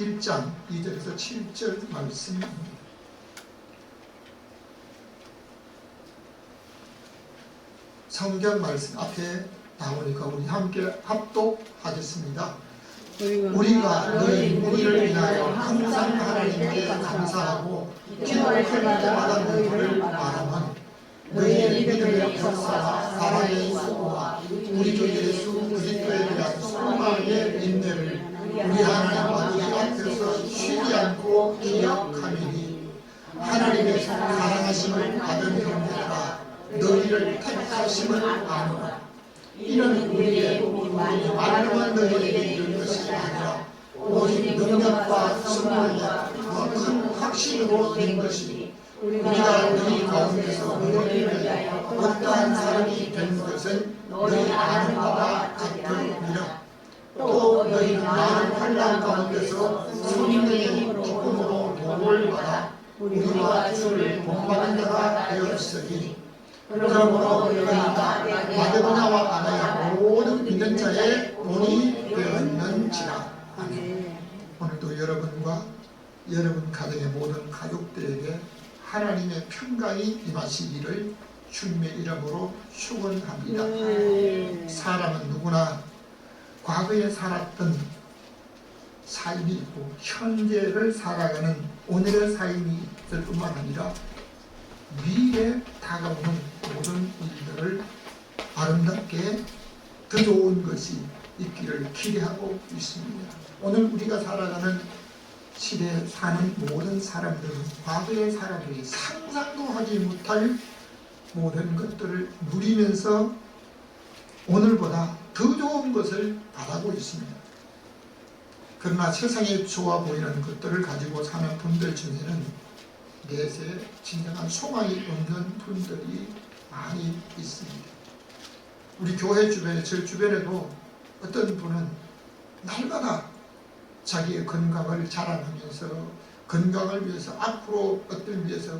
1장 2절에서 7절 말씀입니다. 성경 말씀 앞에 나오니까 우리 함께 합독하겠습니다. 우리가 너희 무리를 인하여 항상 하나님께 감사하고 기도할 때마다 너희를 말하면 너희의 믿음의 역사와 사랑의 수고와 우리 주 예수 그리스도에 대한 소망의 인내를 우리 하나님 아버지 앞에서 쉬지 않고 기억하리니 하나님의 사랑하심을 받은 형제들아 너희를 택하심을 아노라. 이는 우리의 복이 말로만 너희에게 이른 것이 아니라 오직 능력과 성령과 더 큰 확신으로 된 것이니 우리가 너희 가운데서 너희를 위하여 어떠한 사람이 된 것은 너희 아는 바와 같으니라. 또 너희는 많은 환난 가운데서 성령의 기쁨으로 도움을 받아 우리와 주를 본받는 자가 되었으니 그러므로 너희가 마게도냐와 아가야 모든 믿는 자의 본이 되었는지라. 아멘. 오늘도 여러분과 여러분 가정의 모든 가족들에게 하나님의 평강이 임하시기를 주님의 이름으로 축원합니다. 사람은 누구나 과거에 살았던 삶이 있고 현재를 살아가는 오늘의 삶이 있을 뿐만 아니라 미래에 다가오는 모든 일들을 아름답게 더 좋은 것이 있기를 기대하고 있습니다. 오늘 우리가 살아가는 시대에 사는 모든 사람들은 과거의 사람들이 상상도 하지 못할 모든 것들을 누리면서 오늘보다 더 좋은 것을 바라고 있습니다. 그러나 세상에 좋아 보이는 것들을 가지고 사는 분들 중에는 내세에 진정한 소망이 없는 분들이 많이 있습니다. 우리 교회 주변에, 저 주변에도 어떤 분은 날마다 자기의 건강을 자랑하면서 건강을 위해서 앞으로 어떤 위해서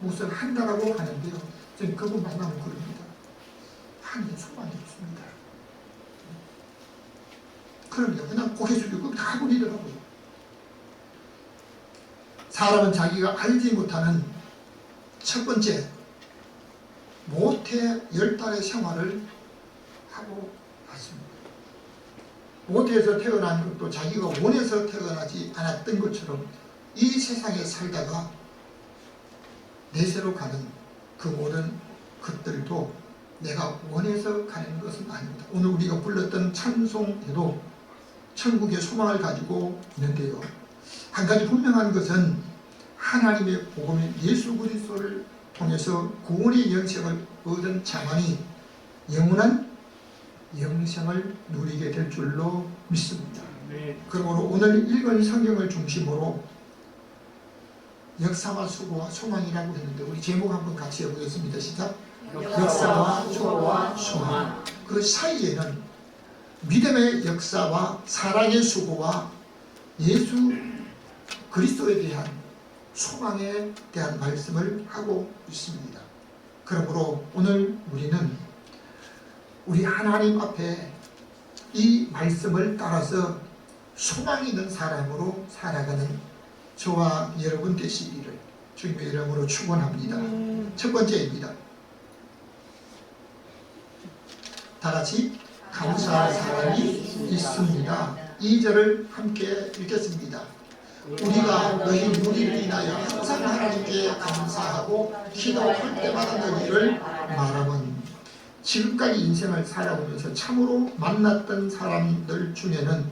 무엇을 한다라고 하는데요. 저는 그분 만나면 그럽니다. 아니 소망이 없습니다. 그럼요. 그냥 고개 숙이고 다 버리더라고요. 사람은 자기가 알지 못하는 첫 번째 모태 10달의 생활을 하고 왔습니다. 모태에서 태어난 것도 자기가 원해서 태어나지 않았던 것처럼 이 세상에 살다가 내세로 가는 그 모든 것들도 내가 원해서 가는 것은 아닙니다. 오늘 우리가 불렀던 찬송에도 천국의 소망을 가지고 있는데요. 한 가지 분명한 것은 하나님의 복음인 예수 그리스도를 통해서 구원의 영생을 얻은 자만이 영원한 영생을 누리게 될 줄로 믿습니다. 그러므로 오늘 읽은 성경을 중심으로 역사와 수고와 소망이라고 했는데 우리 제목 한번 같이 해보겠습니다. 시작. 역사와 수고와 소망. 그 사이에는 믿음의 역사와 사랑의 수고와 예수 그리스도에 대한 소망에 대한 말씀을 하고 있습니다. 그러므로 오늘 우리는 우리 하나님 앞에 이 말씀을 따라서 소망이 있는 사람으로 살아가는 저와 여러분 되시기를 주님의 이름으로 축원합니다. 첫 번째입니다. 다 같이 감사할 사람이 있습니다. 2절을 함께 읽겠습니다. 우리가 너희 무리를 인하여 항상 하나님께 감사하고 기도할 때마다 너희를 말하면 지금까지 인생을 살아오면서 참으로 만났던 사람들 중에는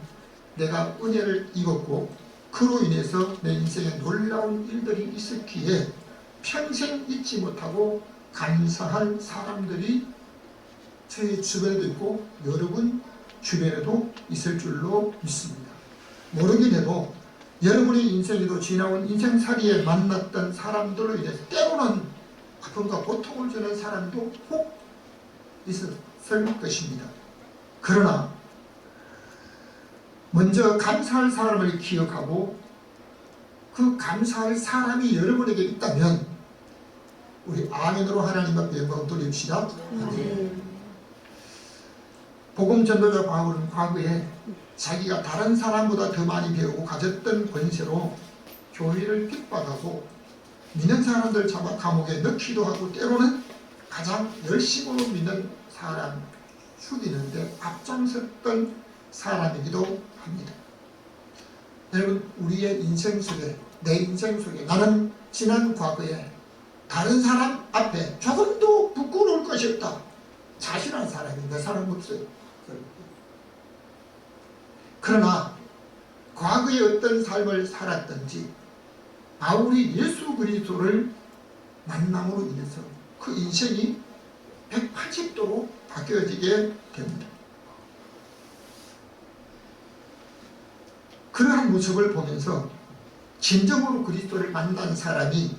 내가 은혜를 입었고 그로 인해서 내 인생에 놀라운 일들이 있었기에 평생 잊지 못하고 감사할 사람들이 저희 주변에도 있고 여러분 주변에도 있을 줄로 믿습니다. 모르긴 해도 여러분의 인생에도 지나온 인생살이에 만났던 사람들로 인해서 때로는 아픔과 고통을 주는 사람도 혹 있었을 것입니다. 그러나 먼저 감사할 사람을 기억하고 그 감사할 사람이 여러분에게 있다면 우리 아멘으로 하나님 앞에 영광 돌립시다. 복음 전도자 바울은 과거에 자기가 다른 사람보다 더 많이 배우고 가졌던 권세로 교회를 핍박하고 믿는 사람들 잡아 감옥에 넣기도 하고 때로는 가장 열심으로 믿는 사람 죽이는데 앞장섰던 사람이기도 합니다. 여러분, 우리의 인생 속에, 내 인생 속에 나는 지난 과거에 다른 사람 앞에 조금도 부끄러울 것이 없다 자신한 사람이 내 사람 없어요. 그러나 과거에 어떤 삶을 살았든지 바울이 예수 그리스도를 만남으로 인해서 그 인생이 180도로 바뀌어지게 됩니다. 그러한 모습을 보면서 진정으로 그리스도를 만난 사람이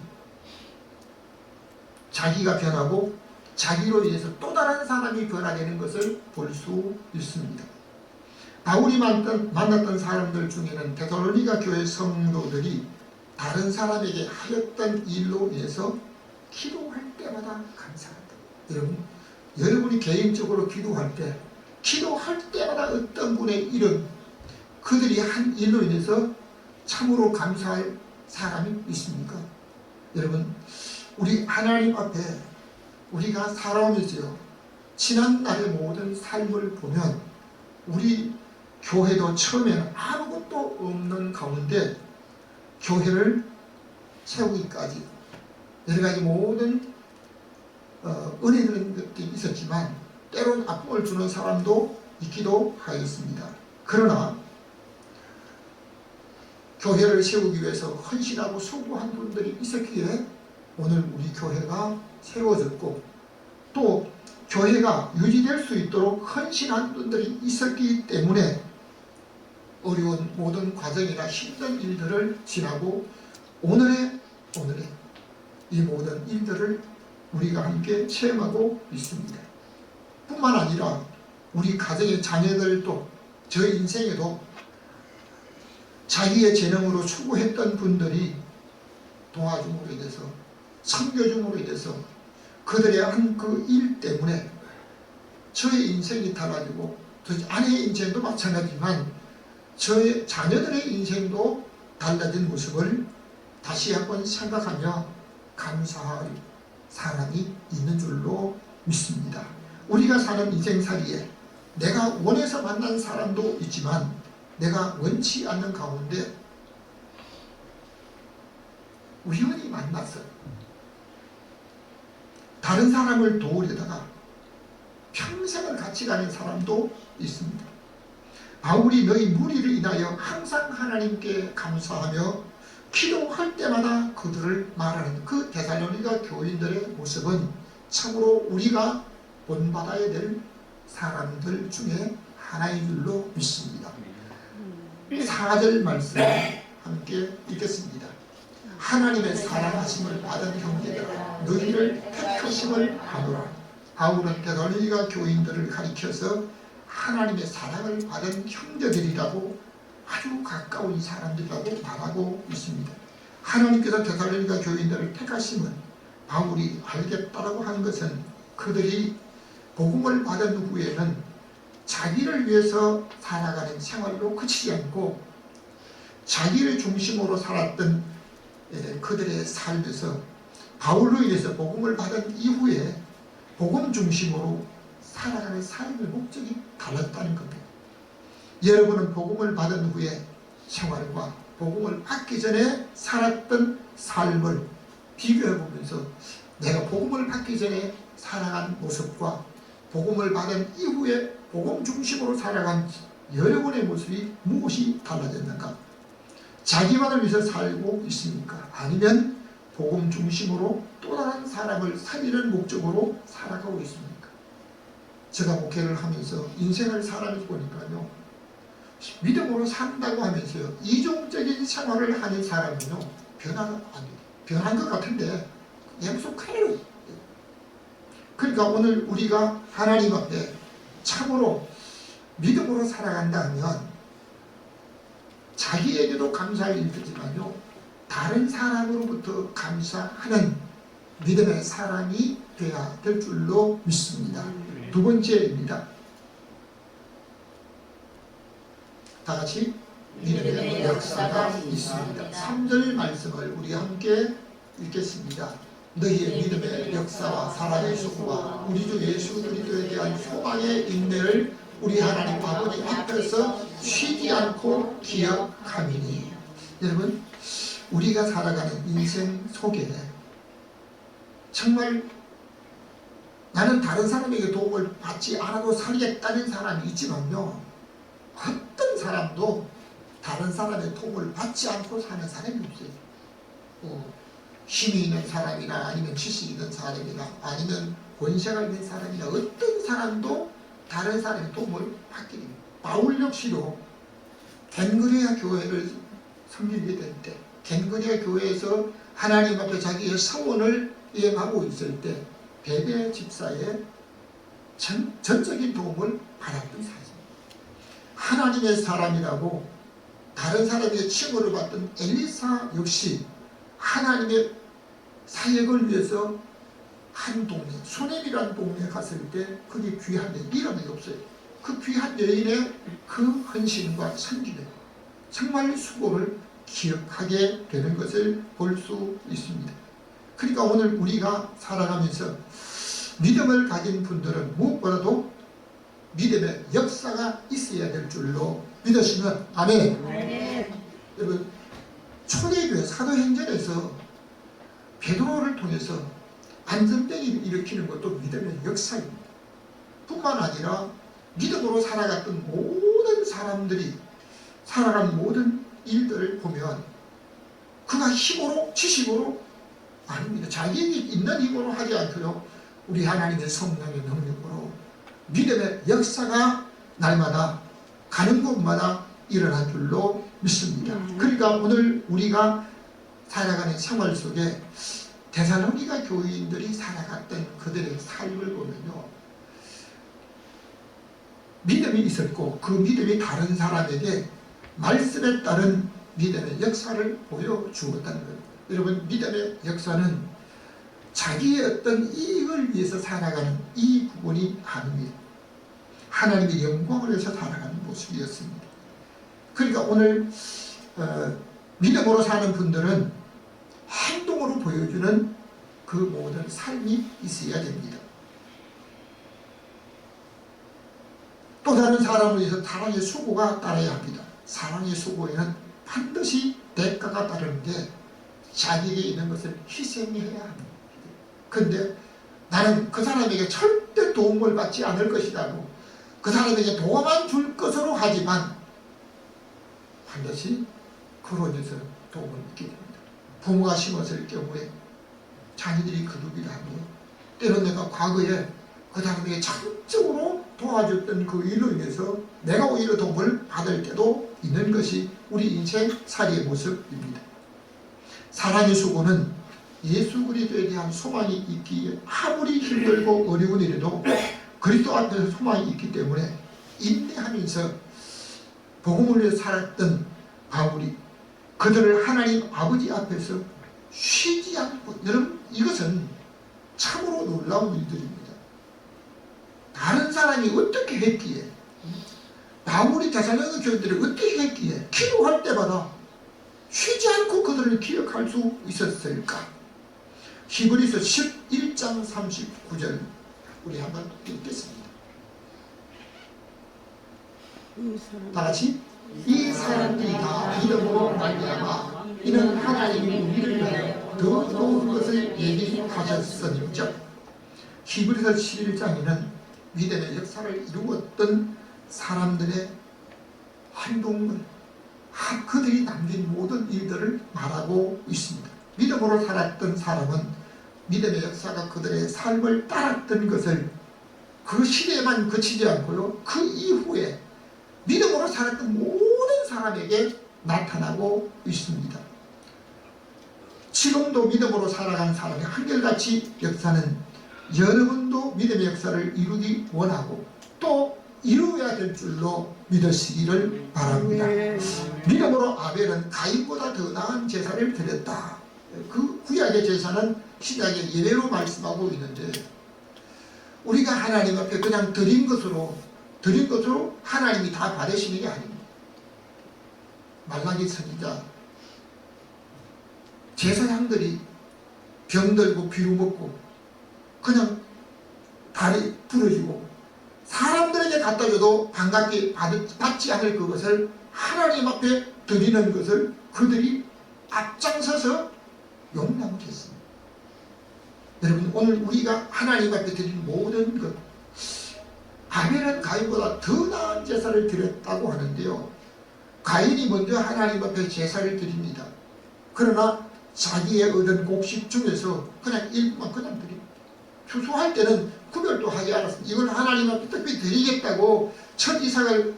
자기가 변하고 자기로 인해서 또 다른 사람이 변화되는 것을 볼 수 있습니다. 바울이 만났던 사람들 중에는 데살로니가 교회 성도들이 다른 사람에게 하였던 일로 인해서 기도할 때마다 감사한다. 여러분이 개인적으로 기도할 때마다 어떤 분의 일은 그들이 한 일로 인해서 참으로 감사할 사람이 있습니까? 여러분, 우리 하나님 앞에 우리가 살아오면서요, 지난날의 모든 삶을 보면 우리 교회도 처음에는 아무것도 없는 가운데 교회를 세우기까지 여러가지 모든 은혜는 것들이 있었지만 때론 아픔을 주는 사람도 있기도 하였습니다. 그러나 교회를 세우기 위해서 헌신하고 수고한 분들이 있었기에 오늘 우리 교회가 세워졌고 또 교회가 유지될 수 있도록 헌신한 분들이 있었기 때문에 어려운 모든 과정이나 힘든 일들을 지나고 오늘의 이 모든 일들을 우리가 함께 체험하고 있습니다. 뿐만 아니라 우리 가정의 자녀들도 저 인생에도 자기의 재능으로 추구했던 분들이 도와줌으로 인해서 섬겨줌으로 인해서 그들의 한 그 일 때문에 저의 인생이 달라지고 저 아내의 인생도 마찬가지지만 저의 자녀들의 인생도 달라진 모습을 다시 한번 생각하며 감사할 사람이 있는 줄로 믿습니다. 우리가 사는 인생살이에 내가 원해서 만난 사람도 있지만 내가 원치 않는 가운데 우연히 만나서 다른 사람을 도우려다가 평생을 같이 가는 사람도 있습니다. 바울이 너희 무리를 인하여 항상 하나님께 감사하며 기도할 때마다 그들을 말하는 그 데살로니가 교인들의 모습은 참으로 우리가 본받아야 될 사람들 중에 하나인 줄로 믿습니다. 4절 말씀을 함께 읽겠습니다. 하나님의 사랑하심을 받은 형제들아 너희를 택하심을 하노라. 바울은 데살로니가 교인들을 가리켜서 하나님의 사랑을 받은 형제들이라고 아주 가까운 사람들이라고 말하고 있습니다. 하나님께서 데살로니가 교인들을 택하심은 바울이 알겠다라고 하는 것은 그들이 복음을 받은 후에는 자기를 위해서 살아가는 생활로 그치지 않고 자기를 중심으로 살았던 그들의 삶에서 바울로 인해서 복음을 받은 이후에 복음 중심으로 살아가는 삶의 목적이 달랐다는 겁니다. 여러분은 복음을 받은 후에 생활과 복음을 받기 전에 살았던 삶을 비교해 보면서 내가 복음을 받기 전에 살아간 모습과 복음을 받은 이후에 복음 중심으로 살아간 여러분의 모습이 무엇이 달라졌는가? 자기만을 위해서 살고 있습니까? 아니면 복음 중심으로 또 다른 사람을 살리는 목적으로 살아가고 있습니까? 제가 목회를 하면서 인생을 사람이 보니까요, 믿음으로 산다고 하면서요, 이중적인 생활을 하는 사람은요, 변한 것 같은데 계속 그래요. 그러니까 오늘 우리가 하나님 앞에 참으로 믿음으로 살아간다 하면 자기에게도 감사할 일이지만요, 다른 사람으로부터 감사하는 믿음의 사람이 되어야 될 줄로 믿습니다. 두 번째입니다. 다 같이 믿음의 역사가 있습니다. 3절 말씀을 우리 함께 읽겠습니다. 너희의 믿음의 역사와 사랑의 수고와 우리 주 예수 그리스도에 대한 소망의 인내를 우리 하나님 아버지 앞에서 쉬지 않고 기억함이니. 여러분, 우리가 살아가는 인생 속에 정말 나는 다른 사람에게 도움을 받지 않아도 살겠다는 사람이 있지만요, 어떤 사람도 다른 사람의 도움을 받지 않고 사는 사람이 없어요. 힘이 있는 사람이나 아니면 지식이 있는 사람이나 아니면 권세가 있는 사람이나 어떤 사람도 다른 사람의 도움을 받게 됩니다. 바울 역시도 겐그리아 교회를 섬기게 될 때, 겐그리아 교회에서 하나님 앞에 자기의 서원을 이행하고 있을 때 베베 집사의 전적인 도움을 받았던 사실. 하나님의 사람이라고 다른 사람에게 칭호를 받던 엘리사 역시 하나님의 사역을 위해서 한 동네, 수넴이라는 동네에 갔을 때 거기 귀한 여인, 이름이 없어요. 그 귀한 여인의 그 헌신과 섬기는 정말 수고를 기억하게 되는 것을 볼 수 있습니다. 그러니까 오늘 우리가 살아가면서 믿음을 가진 분들은 무엇보다도 믿음의 역사가 있어야 될 줄로 믿으시면 아멘. 아멘. 여러분, 초대교회 사도행전에서 베드로를 통해서 안전병을 일으키는 것도 믿음의 역사입니다. 뿐만 아니라 믿음으로 살아갔던 모든 사람들이 살아간 모든 일들을 보면 그가 힘으로 지식으로 아닙니다. 자기에게 있는 힘으로 하지 않고요, 우리 하나님의 성령의 능력으로 믿음의 역사가 날마다 가는 곳마다 일어난 줄로 믿습니다. 그러니까 오늘 우리가 살아가는 생활 속에 데살로니가 교인들이 살아갔던 그들의 삶을 보면요, 믿음이 있었고 그 믿음이 다른 사람에게 말씀에 따른 믿음의 역사를 보여주었다는 겁니다. 여러분, 믿음의 역사는 자기의 어떤 이익을 위해서 살아가는 이 부분이 아닙니다. 하나님의 영광을 위해서 살아가는 모습이었습니다. 그러니까 오늘 믿음으로 사는 분들은 행동으로 보여주는 그 모든 삶이 있어야 됩니다. 또 다른 사람을 위해서 사랑의 수고가 따라야 합니다. 사랑의 수고에는 반드시 대가가 따르는데 자기에게 있는 것을 희생해야 합니다. 그런데 나는 그 사람에게 절대 도움을 받지 않을 것이라고 그 사람에게 도움만 줄 것으로 하지만 반드시 그로 인해서 도움을 받게 됩니다. 부모가 심었을 경우에 자녀들이 거두기도 하고, 때로 내가 과거에 그 사람에게 적극적으로 도와줬던 그 일로 인해서 내가 오히려 도움을 받을 때도 있는 것이 우리 인생살이의 모습입니다. 사랑의 수고는 예수 그리스도에 대한 소망이 있기에 아무리 힘들고 어려운 일에도 그리스도 앞에서 소망이 있기 때문에 인내하면서 복음을 위해 살았던 바울이 그들을 하나님 아버지 앞에서 쉬지 않고, 여러분, 이것은 참으로 놀라운 일들입니다. 다른 사람이 어떻게 했기에, 바울이 데살로니가 교인들이 어떻게 했기에 기도할 때마다 쉬지 않고 그들을 기억할 수 있었을까? 히브리서 11장 39절 우리 한번 읽겠습니다. 다 같이. 이 사람들이 다 믿음으로 말미암아 이는 하나님이 우리를 위하여 더 좋은 것을 예비하셨으니죠. 히브리서 11장에는 믿음의 역사를 이루었던 사람들의 행동을, 그들이 남긴 모든 일들을 말하고 있습니다. 믿음으로 살았던 사람은 믿음의 역사가 그들의 삶을 따랐던 것을 그 시대에만 그치지 않고요, 그 이후에 믿음으로 살았던 모든 사람에게 나타나고 있습니다. 지금도 믿음으로 살아가는 사람의 한결같이 역사는 여러분도 믿음의 역사를 이루기 원하고 또 이루어야 될 줄로 믿으시기를 바랍니다. 믿음으로 아벨은 가인보다 더 나은 제사를 드렸다. 그 구약의 제사는 신약의 예외로 말씀하고 있는데, 우리가 하나님 앞에 그냥 드린 것으로 하나님이 다 받으시는 게 아닙니다. 말라기 선지자 제사장들이 병들고 비루먹고 그냥 다리 부러지고 사람들에게 갖다 줘도 반갑게 받지 않을 그것을 하나님 앞에 드리는 것을 그들이 앞장서서 용납을 했습니다. 여러분, 오늘 우리가 하나님 앞에 드린 모든 것, 아벨은 가인보다 더 나은 제사를 드렸다고 하는데요, 가인이 먼저 하나님 앞에 제사를 드립니다. 그러나 자기의 얻은 곡식 중에서 그냥 일부만 그냥 드립니다. 추수할 때는 구별도 하지 않았습니다. 이걸 하나님 앞에 특별히 드리겠다고 첫 이삭을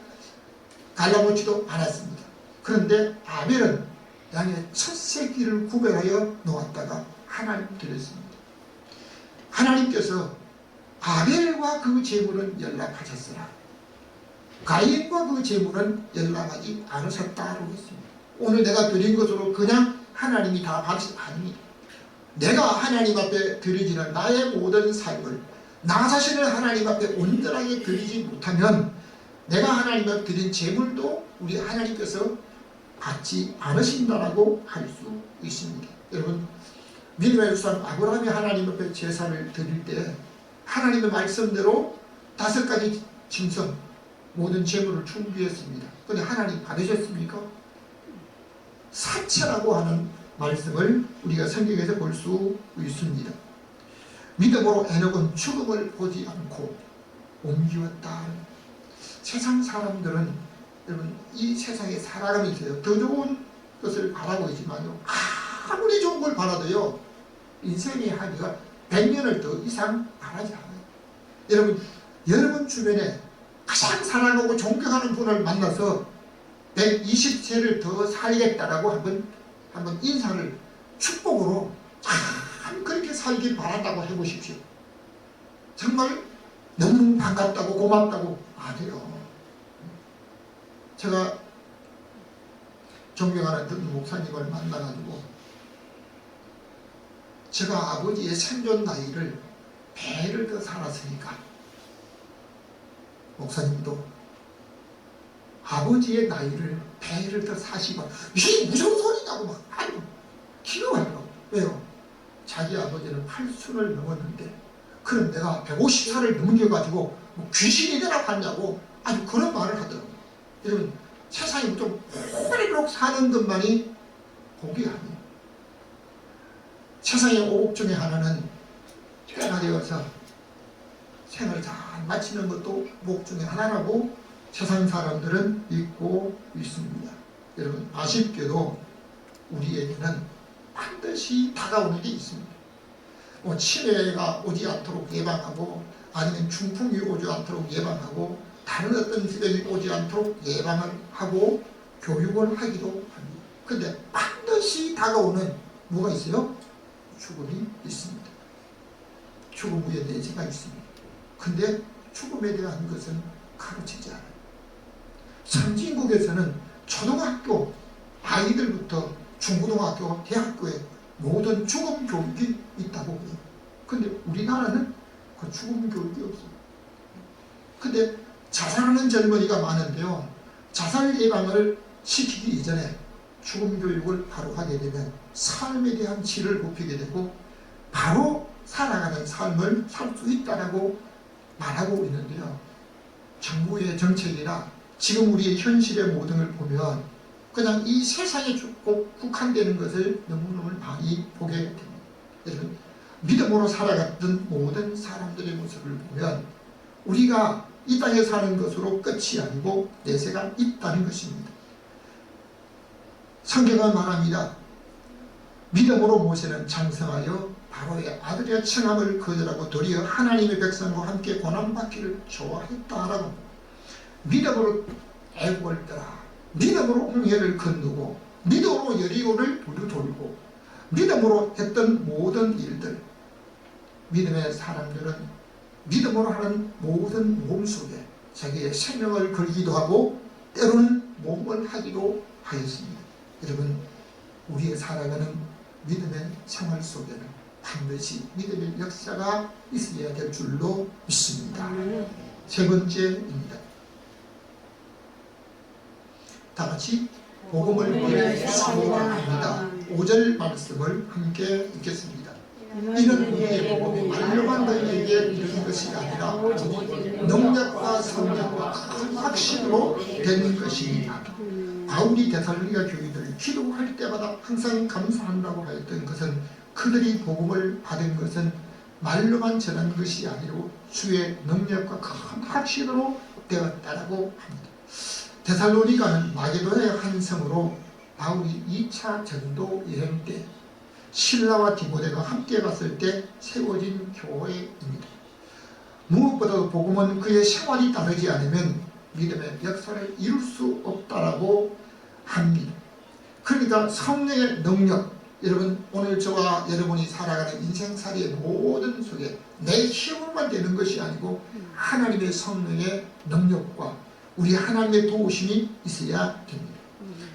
갈라놓지도 않았습니다. 그런데 아벨은 양의 첫 새끼를 구별하여 놓았다가 하나님 드렸습니다. 하나님께서 아벨과 그 제물은 연락하셨으나 가인과 그 제물은 연락하지 않으셨다고 했습니다. 오늘 내가 드린 것으로 그냥 하나님이 다 받으신 아닙니다. 내가 하나님 앞에 드리지는 나의 모든 삶을 나 자신을 하나님 앞에 온전하게 드리지 못하면 내가 하나님 앞에 드린 제물도 우리 하나님께서 받지 않으신다라고 할 수 있습니다. 여러분, 믿음의 사람 아브라함이 하나님 앞에 제사를 드릴 때 하나님의 말씀대로 5가지 짐승 모든 제물을 준비했습니다. 그런데 하나님 받으셨습니까? 사체라고 하는 말씀을 우리가 성경에서 볼 수 있습니다. 믿음으로 에녹은 죽음을 보지 않고 옮기었다. 세상 사람들은 여러분 이 세상에 살아가면서요 더 좋은 것을 바라고 있지만요, 아무리 좋은 걸 바라도요 인생의 한계가 100년을 더 이상 바라지 않아요. 여러분 주변에 가장 사랑하고 존경하는 분을 만나서 120세를 더 살겠다라고 한번 인사를 축복으로 참 그렇게 살길 바란다고 해보십시오. 정말 너무 반갑다고 고맙다고 안 해요. 제가 존경하는 목사님을 만나가지고 제가 아버지의 생존 나이를 배를 더 살았으니까 목사님도 아버지의 나이를 배를 더 사시고 이게 무슨 소리냐고 막 아이고 기도하더라고. 왜요? 자기 아버지는 80을 넘었는데 그럼 내가 150살을 넘겨가지고 뭐 귀신이 되나 봤냐고 아주 그런 말을 하더라고요. 여러분, 세상에 좀 오래도록 사는 것만이 복이 아니에요. 세상의 오복 중에 하나는 때가 되어서 생을 잘 마치는 것도 복 중에 하나라고 세상 사람들은 믿고 있습니다. 여러분, 아쉽게도 우리에게는 반드시 다가오는 게 있습니다. 뭐 치매가 오지 않도록 예방하고 아니면 중풍이 오지 않도록 예방하고 다른 어떤 질병이 오지 않도록 예방을 하고 교육을 하기도 합니다. 그런데 반드시 다가오는 뭐가 있어요? 죽음이 있습니다. 죽음 후에 내재가 있습니다. 근데 죽음에 대한 것은 가르치지 않아요. 선진국에서는 초등학교 아이들부터 중고등학교, 대학교에 모든 죽음 교육이 있다고 해요. 근데 우리나라는 그 죽음 교육이 없어요. 근데 자살하는 젊은이가 많은데요, 자살 예방을 시키기 이전에 죽음 교육을 바로 하게 되면 삶에 대한 질을 높이게 되고 바로 살아가는 삶을 살 수 있다라고 말하고 있는데요, 정부의 정책이나 지금 우리의 현실의 모든 걸 보면 그냥 이 세상에 꼭 국한되는 것을 너무너무 많이 보게 됩니다. 여러분, 믿음으로 살아갔던 모든 사람들의 모습을 보면 우리가 이 땅에 사는 것으로 끝이 아니고 내세가 있다는 것입니다. 성경은 말합니다. 믿음으로 모세는 장성하여 바로의 아들의 청함을 거절하고 도리어 하나님의 백성과 함께 고난받기를 좋아했다라고. 믿음으로 애국을 떠나 믿음으로 홍해를 건너고 믿음으로 여리고를 두루돌고 믿음으로 했던 모든 일들, 믿음의 사람들은 믿음으로 하는 모든 몸 속에 자기의 생명을 걸기도 하고 때로는 몸을 하기도 하였습니다. 여러분, 우리의 살아가는 믿음의 생활 속에는 반드시 믿음의 역사가 있어야 될 줄로 믿습니다. 세 번째입니다. 다 같이 복음을 위하여 합니다. 5절 말씀을 함께 읽겠습니다. 이는 우리의 복음이 말로만 너희에게 이르는 것이 아니라 능력과 성령과 큰 확신으로 되는 것이니라. 바울이 데살로니가 교인들 기도할 때마다 항상 감사한다고 하였던 것은 그들이 복음을 받은 것은 말로만 전한 것이 아니고 주의 능력과 큰 확신으로 되었다라고 합니다. 데살로니가는 마게도냐의 한 성으로 바울이 2차 전도 여행 때 실라와 디모데가 함께 갔을 때 세워진 교회입니다. 무엇보다도 복음은 그의 생활이 다르지 않으면 믿음의 역사를 이룰 수 없다라고 합니다. 그러니까 성령의 능력, 여러분 오늘 저와 여러분이 살아가는 인생살이의 모든 속에 내 힘으로만 되는 것이 아니고 하나님의 성령의 능력과 우리 하나님의 도우심이 있어야 됩니다.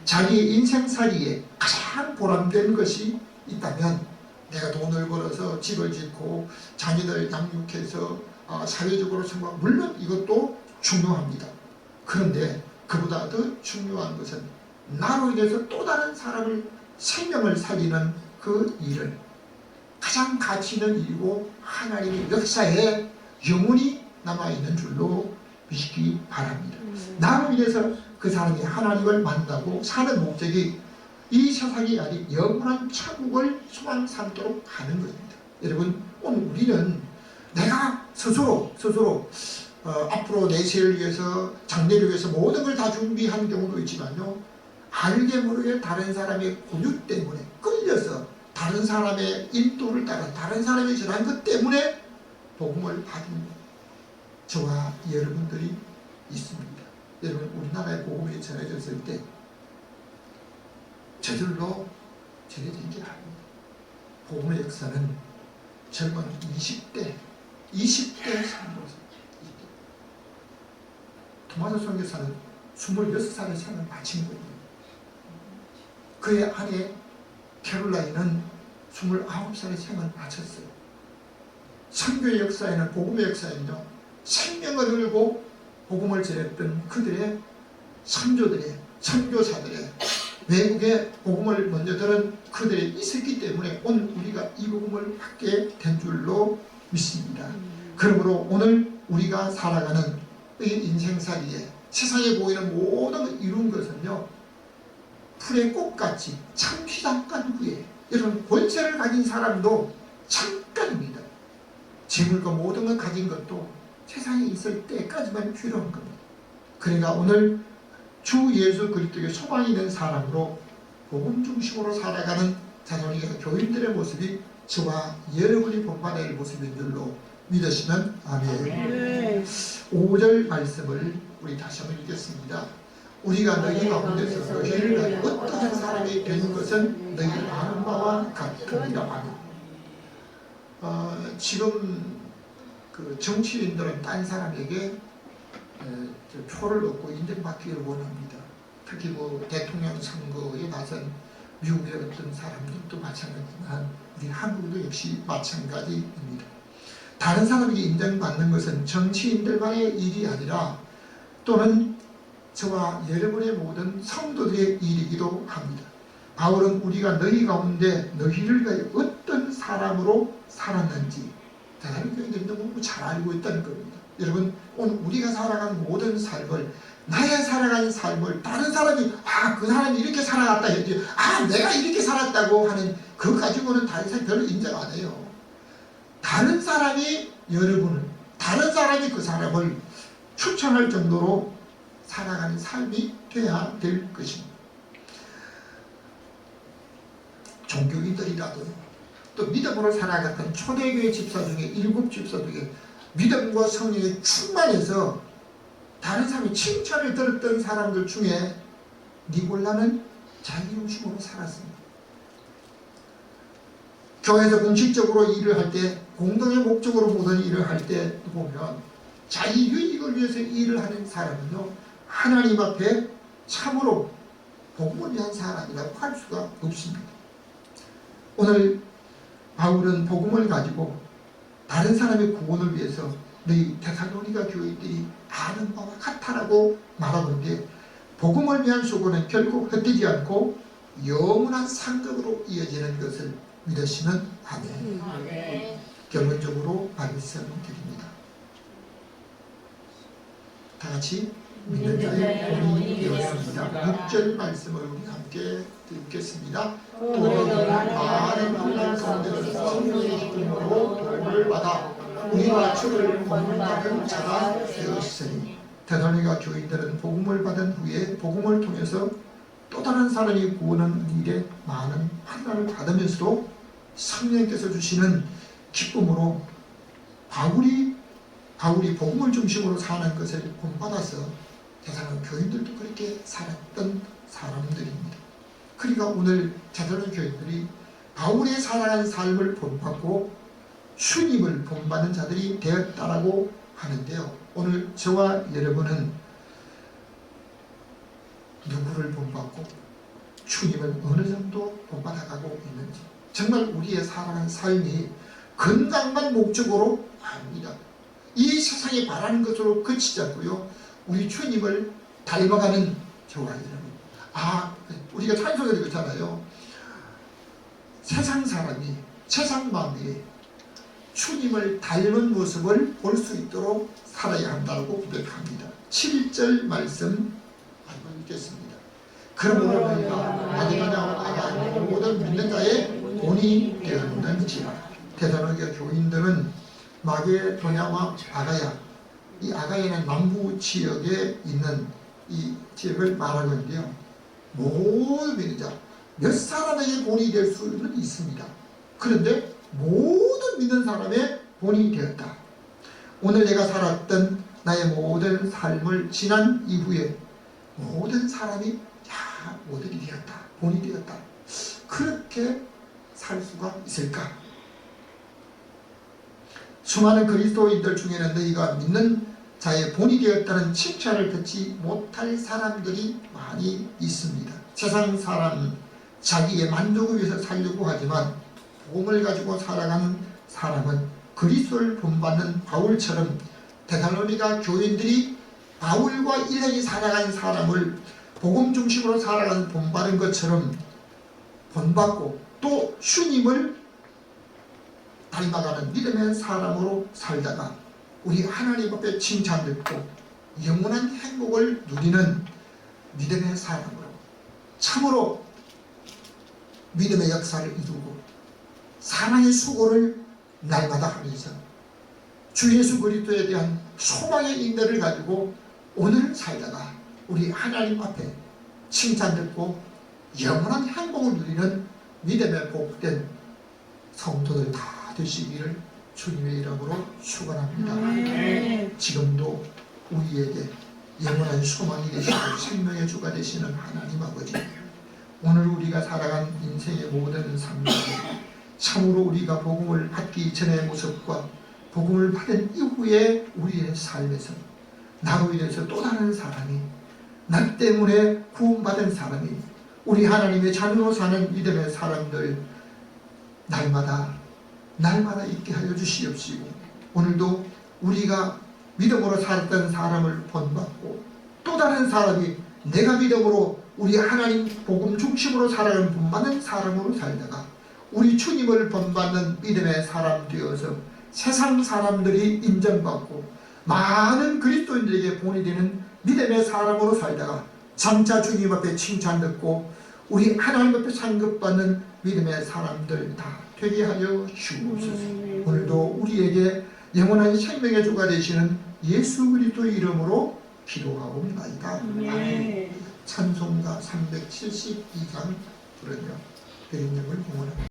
자기의 인생살이에 가장 보람된 것이 있다면 내가 돈을 벌어서 집을 짓고 자녀들 양육해서 사회적으로 성공, 물론 이것도 중요합니다. 그런데 그보다 더 중요한 것은 나로 인해서 또 다른 사람을 생명을 살리는 그 일을 가장 가치 있는 일이고 하나님의 역사에 영원히 남아있는 줄로 믿기 바랍니다. 나로 인해서 그 사람이 하나님을 만나고 사는 목적이 이 세상이 아닌 영원한 천국을 소망 삼도록 하는 것입니다. 여러분 오늘 우리는 내가 스스로 앞으로 내세를 위해서 장래를 위해서 모든 걸 다 준비한 경우도 있지만요, 알게 모르게 다른 사람의 권유 때문에 끌려서 다른 사람의 인도를 따라 다른 사람이 전한 것 때문에 복음을 받은 저와 여러분들이 있습니다. 여러분 우리나라의 복음이 전해졌을 때 저절로 전해진 게 아닙니다. 복음의 역사는 젊은 20대 사람으로서 토마스 선교사는 26살의 생을 마친 거예요. 그의 아내 캐롤라인은 29살의 생을 마쳤어요. 선교의 역사에는, 복음의 역사에는요, 생명을 걸고 복음을 전했던 그들의 선조들의, 선교사들의, 외국에 복음을 먼저 들은 그들이 있었기 때문에 오늘 우리가 이 복음을 받게 된 줄로 믿습니다. 그러므로 오늘 우리가 살아가는 이 인생살이에 세상에 보이는 모든 걸 이룬 것은요, 풀의 꽃같이 잠시 잠깐 후에, 여러분 권세를 가진 사람도 잠깐입니다. 재물과 모든 걸 가진 것도 세상에 있을 때까지만 필요한 겁니다. 그러니까 오늘 주 예수 그리스도의 소망이 있는 사람으로 복음 중심으로 살아가는 자손이가 교인들의 모습이 저와 여러분이 본받을 모습인 줄로 믿으시면 아멘. 5절 말씀을 우리 다시 한번 읽겠습니다. 우리가 너희 가운데서 너희를 위하여 어떠한 사람이 된 것은 너희 아는 바와 같으니라 하니. 지금 그 정치인들은 딴 사람에게 표를 얻고 인정받기를 원합니다. 특히 뭐 대통령 선거에 나선 미국의 어떤 사람들도 마찬가지지만 우리 한국도 역시 마찬가지입니다. 다른 사람에게 인정받는 것은 정치인들만의 일이 아니라 또는 저와 여러분의 모든 성도들의 일이기도 합니다. 바울은 우리가 너희 가운데 너희를 위하여 어떤 사람으로 살았는지 대단히 교인들이 너무 잘 알고 있다는 겁니다. 여러분 오늘 우리가 살아간 모든 삶을, 나의 살아간 삶을 다른 사람이 그 사람이 이렇게 살아갔다 했지, 내가 이렇게 살았다고 하는 그거 가지고는 다른 사람이 별로 인정 안 해요. 다른 사람이 여러분을, 다른 사람이 그 사람을 추천할 정도로 살아가는 삶이 돼야 될 것입니다. 종교인들이라도 또 믿음으로 살아갔던 초대교회 집사 중에 7집사 중에 믿음과 성령에 충만해서 다른 사람이 칭찬을 들었던 사람들 중에 니골라는 자기 중심으로 살았습니다. 교회에서 공식적으로 일을 할 때, 공동의 목적으로 모든 일을 할 때 보면 자기 유익을 위해서 일을 하는 사람은요, 하나님 앞에 참으로 복음을 위한 사람이라고 할 수가 없습니다. 오늘 바울은 복음을 가지고 다른 사람의 구원을 위해서 너희 데살로니가 교인들이 아는 바와 같다라고 말하는데, 복음을 위한 수고는 결국 헛되지 않고 영원한 상급으로 이어지는 것을 믿으시면 아멘. 결론적으로 말씀드립니다. 다 같이 믿는 자의 본이 되었습니다. 6절 말씀을 우리 함께 듣겠습니다. 또 많은 분들 가운데서 성령의 기쁨으로 도움을 받아 우리와 주를 본받은 자가 되었으니 데살로니가 교인들은 복음을 받은 후에 복음을 통해서 또 다른 사람이 구원하는 일에 많은 환난을 받으면서도 성령께서 주시는 기쁨으로 바울이 복음을 중심으로 사는 것을 본받아서 데살로니가 교인들도 그렇게 살았던 사람들입니다. 그러니까 오늘 데살로니가 교인들이 바울의 살아간 삶을 본받고 주님을 본받는 자들이 되었다라고 하는데요. 오늘 저와 여러분은 누구를 본받고 주님을 어느 정도 본받아가고 있는지, 정말 우리의 살아가는 삶이 건강만 목적으로 아닙니다. 이 세상에 바라는 것으로 그치지 않고요, 우리 주님을 닮아가는 저와 여러분. 우리가 찬송을 읽잖아요. 세상 사람이, 세상 마음이 주님을 닮은 모습을 볼 수 있도록 살아야 한다고 고백합니다. 7절 말씀 한번 읽겠습니다. 그러므로 너희가 마게도냐와 모든 믿는 자의 본이 되었는지라. 데살로니가 교인들은 마게도냐와 아가야, 이 아가야는 남부 지역에 있는 이 지역을 말하고 있는데요. 모든 믿는 자, 몇 사람에게 본이 될 수는 있습니다. 그런데 모든 믿는 사람의 본이 되었다. 오늘 내가 살았던 나의 모든 삶을 지난 이후에 모든 사람이 모델이 되었다, 본이 되었다. 그렇게 살 수가 있을까? 수많은 그리스도인들 중에는 너희가 믿는 자의 본이 되었다는 칭찬을 듣지 못할 사람들이 많이 있습니다. 세상 사람, 자기의 만족을 위해서 살려고 하지만 복음을 가지고 살아가는 사람은 그리스도를 본받는 바울처럼 데살로니가 교인들이 바울과 일행이 살아간 사람을 복음 중심으로 살아가는 본받은 것처럼 본받고 또 주님을 닮아가는 믿음의 사람으로 살다가 우리 하나님 앞에 칭찬듣고 영원한 행복을 누리는 믿음의 사람으로 참으로 믿음의 역사를 이루고 사랑의 수고를 날마다 하면서 주 예수 그리스도에 대한 소망의 인내를 가지고 오늘 살다가 우리 하나님 앞에 칭찬듣고 영원한 행복을 누리는 믿음의 복된 성도들 다 되시기를 주님의 이름으로 축원합니다. 지금도 우리에게 영원한 소망이 되시고 생명의 주가 되시는 하나님 아버지, 오늘 우리가 살아간 인생의 모든 삶들 참으로 우리가 복음을 받기 전의 모습과 복음을 받은 이후의 우리의 삶에서 나로 인해서 또 다른 사람이, 나 때문에 구원받은 사람이, 우리 하나님의 자녀로 사는 믿음의 사람들 날마다 있게 하여 주시옵시고, 오늘도 우리가 믿음으로 살았던 사람을 본받고 또 다른 사람이 내가 믿음으로 우리 하나님 복음 중심으로 살아가는 본받는 사람으로 살다가 우리 주님을 본받는 믿음의 사람 되어서 세상 사람들이 인정받고 많은 그리스도인들에게 본이 되는 믿음의 사람으로 살다가 장차 주님 앞에 칭찬 듣고 우리 하나님 앞에 상급받는 믿음의 사람들 다 되게 하여 주옵소서. 오늘도 우리에게 영원한 생명의 주가 되시는 예수 그리스도의 이름으로 기도하옵나이다. 아멘. 찬송가 372장 부르며 그림님을 공헌합니다.